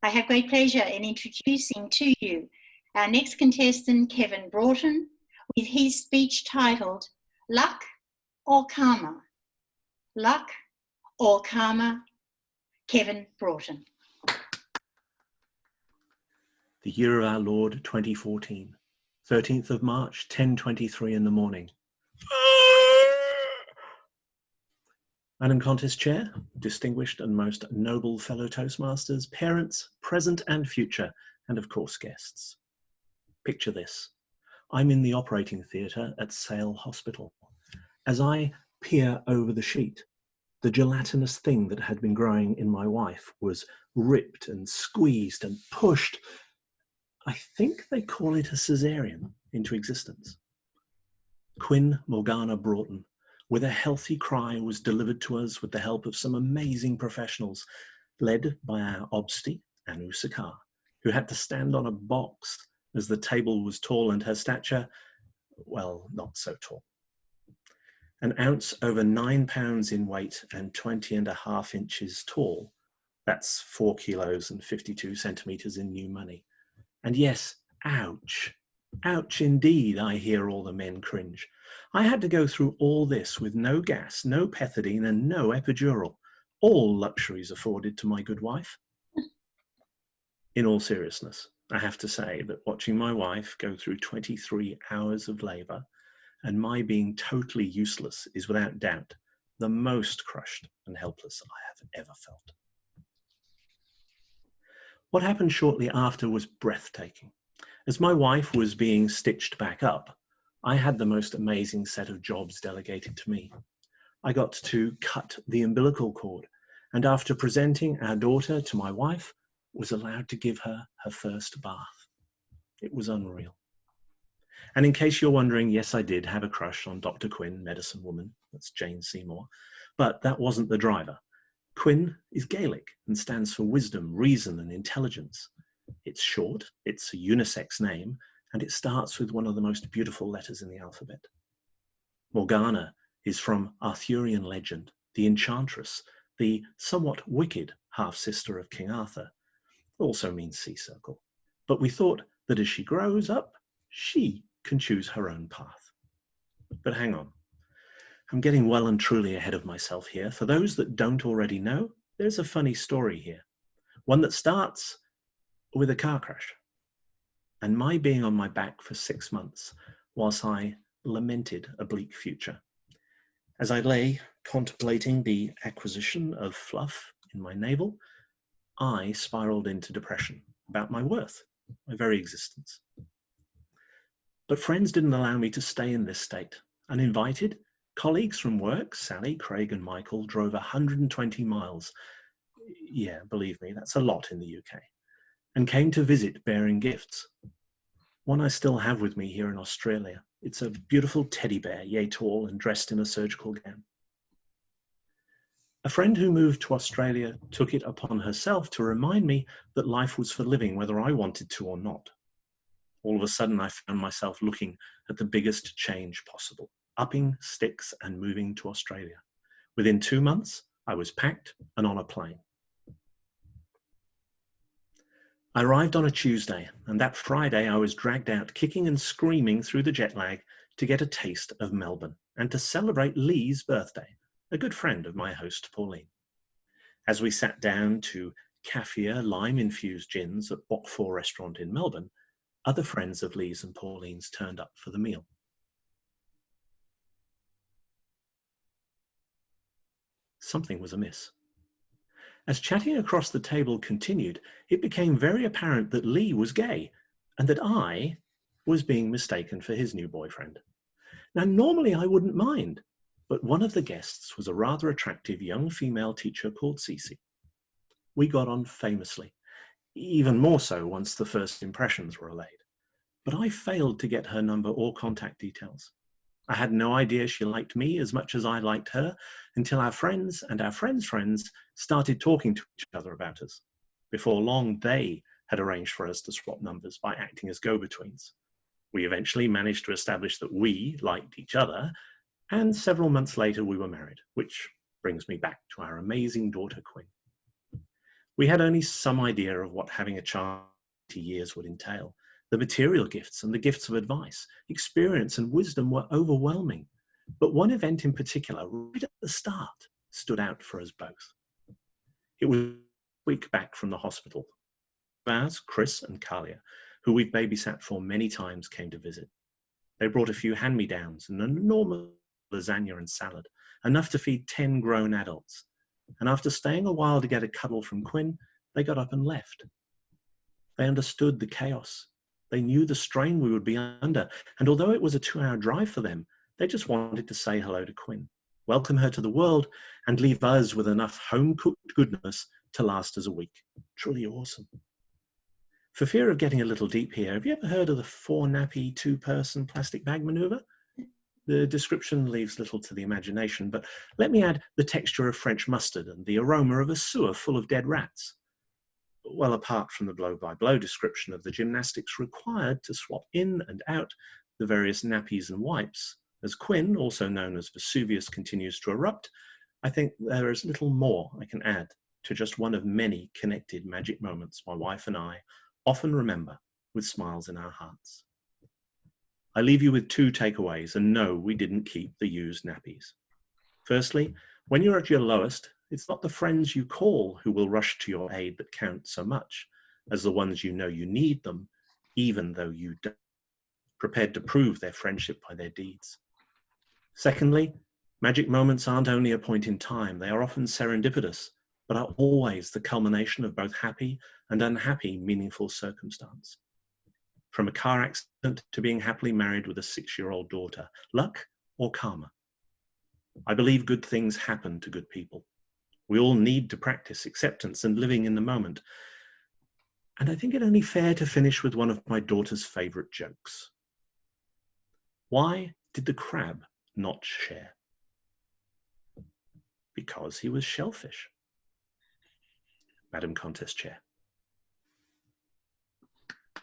I have great pleasure in introducing to you our next contestant, Kevin Broughton, with his speech titled, Luck or Karma? Luck or Karma? Kevin Broughton. The year of our Lord 2014, 13th of March, 10:23 in the morning. Madam Contest Chair, distinguished and most noble fellow Toastmasters, parents, present and future, and of course guests. Picture this. I'm in the operating theatre at Sale Hospital. As I peer over the sheet, the gelatinous thing that had been growing in my wife was ripped and squeezed and pushed, I think they call it a caesarean, into existence. Quinn Morgana Broughton, with a healthy cry, was delivered to us with the help of some amazing professionals, led by our obsti, Anu Sakar, who had to stand on a box as the table was tall and her stature, well, not so tall. An ounce over 9 pounds in weight and 20.5 inches tall. That's 4 kilos and 52 centimeters in new money. And yes, ouch. Ouch indeed, I hear all the men cringe. I had to go through all this with no gas, no pethidine and no epidural. All luxuries afforded to my good wife. In all seriousness, I have to say that watching my wife go through 23 hours of labour and my being totally useless is without doubt the most crushed and helpless I have ever felt. What happened shortly after was breathtaking. As my wife was being stitched back up, I had the most amazing set of jobs delegated to me. I got to cut the umbilical cord, and after presenting our daughter to my wife, was allowed to give her her first bath. It was unreal. And in case you're wondering, yes, I did have a crush on Dr. Quinn, medicine woman, that's Jane Seymour, but that wasn't the driver. Quinn is Gaelic and stands for wisdom, reason, and intelligence. It's short, it's a unisex name, and it starts with one of the most beautiful letters in the alphabet. Morgana is from Arthurian legend, the enchantress, the somewhat wicked half-sister of King Arthur. Also means sea circle. But we thought that as she grows up, she can choose her own path. But hang on. I'm getting well and truly ahead of myself here. For those that don't already know, there's a funny story here. One that starts with a car crash and my being on my back for 6 months whilst I lamented a bleak future. As I lay contemplating the acquisition of fluff in my navel, I spiraled into depression about my worth, my very existence. But friends didn't allow me to stay in this state. Uninvited, colleagues from work, Sally, Craig and Michael, drove 120 miles. Yeah, believe me, that's a lot in the UK. And came to visit bearing gifts. One I still have with me here in Australia. It's a beautiful teddy bear, yay tall and dressed in a surgical gown. A friend who moved to Australia took it upon herself to remind me that life was for living whether I wanted to or not. All of a sudden I found myself looking at the biggest change possible, upping sticks and moving to Australia. Within 2 months, I was packed and on a plane. I arrived on a Tuesday, and that Friday I was dragged out kicking and screaming through the jet lag to get a taste of Melbourne and to celebrate Lee's birthday, a good friend of my host Pauline. As we sat down to kaffir lime-infused gins at Bok 4 restaurant in Melbourne, other friends of Lee's and Pauline's turned up for the meal. Something was amiss. As chatting across the table continued, it became very apparent that Lee was gay and that I was being mistaken for his new boyfriend. Now, normally I wouldn't mind, but one of the guests was a rather attractive young female teacher called Cece. We got on famously, even more so once the first impressions were allayed. But I failed to get her number or contact details. I had no idea she liked me as much as I liked her until our friends and our friends' friends started talking to each other about us. Before long, they had arranged for us to swap numbers by acting as go-betweens. We eventually managed to establish that we liked each other, and several months later we were married, which brings me back to our amazing daughter, Quinn. We had only some idea of what having a child for 20 years would entail. The material gifts and the gifts of advice, experience and wisdom were overwhelming. But one event in particular, right at the start, stood out for us both. It was a week back from the hospital. Ours, Chris and Kalia, who we've babysat for many times, came to visit. They brought a few hand-me-downs and an enormous lasagna and salad, enough to feed 10 grown adults. And after staying a while to get a cuddle from Quinn, they got up and left. They understood the chaos. They knew the strain we would be under. And although it was a 2-hour drive for them, they just wanted to say hello to Quinn, welcome her to the world, and leave us with enough home-cooked goodness to last us a week. Truly awesome. For fear of getting a little deep here, have you ever heard of the 4-nappy, 2-person plastic bag maneuver? The description leaves little to the imagination, but let me add the texture of French mustard and the aroma of a sewer full of dead rats. Well, apart from the blow-by-blow description of the gymnastics required to swap in and out the various nappies and wipes, as Quinn, also known as Vesuvius, continues to erupt, I think there is little more I can add to just one of many connected magic moments my wife and I often remember with smiles in our hearts. I leave you with 2 takeaways, and no, we didn't keep the used nappies. Firstly, when you're at your lowest, it's not the friends you call who will rush to your aid that count so much as the ones you know you need them, even though you don't, prepared to prove their friendship by their deeds. Secondly, magic moments aren't only a point in time, they are often serendipitous, but are always the culmination of both happy and unhappy meaningful circumstance. From a car accident to being happily married with a 6-year-old daughter, luck or karma? I believe good things happen to good people. We all need to practice acceptance and living in the moment. And I think it only fair to finish with one of my daughter's favorite jokes. Why did the crab not share? Because he was shellfish. Madam Contest Chair.